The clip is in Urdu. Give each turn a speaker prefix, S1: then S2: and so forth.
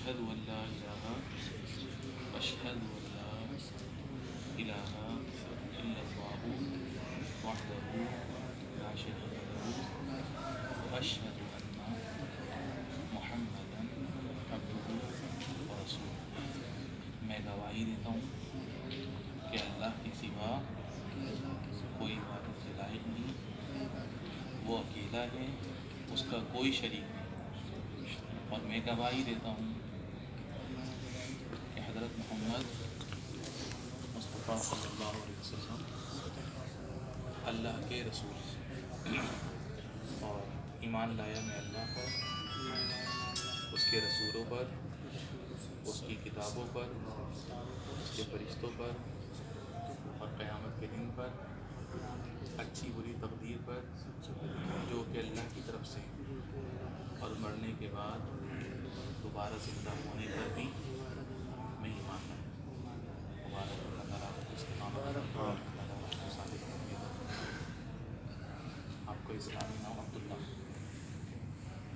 S1: اشہد ان لا الہ اشہد ان لا الہ الا اللہ وحدہ لا شریک لہ واشہد ان محمدا عبدہ ورسولہ۔ میں گواہی دیتا ہوں کہ اللہ کے سوا کوئی عبادت کے لائق نہیں، وہ اکیلا ہے، اس کا کوئی شریک نہیں، اور میں گواہی دیتا ہوں کہ حضرت محمد مصطفیٰ صلی اللہ علیہ وسلم اللہ کے رسول ہیں۔ اور ایمان لایا میں اللہ پر، اس کے رسولوں پر، اس کی کتابوں پر، اس کے فرشتوں پر، اور قیامت کے دن پر، اچھی بری تقدیر پر جو کہ اللہ کی طرف سے، اور مرنے کے بعد دوبارہ زندہ ہونے پر بھی میں ایمان لایا۔ مبارک اللہ تعالیٰ کو استقامت عطا فرمائے، اللہ تعالیٰ کو ثابت رکھے۔ آپ کو اسلامی نام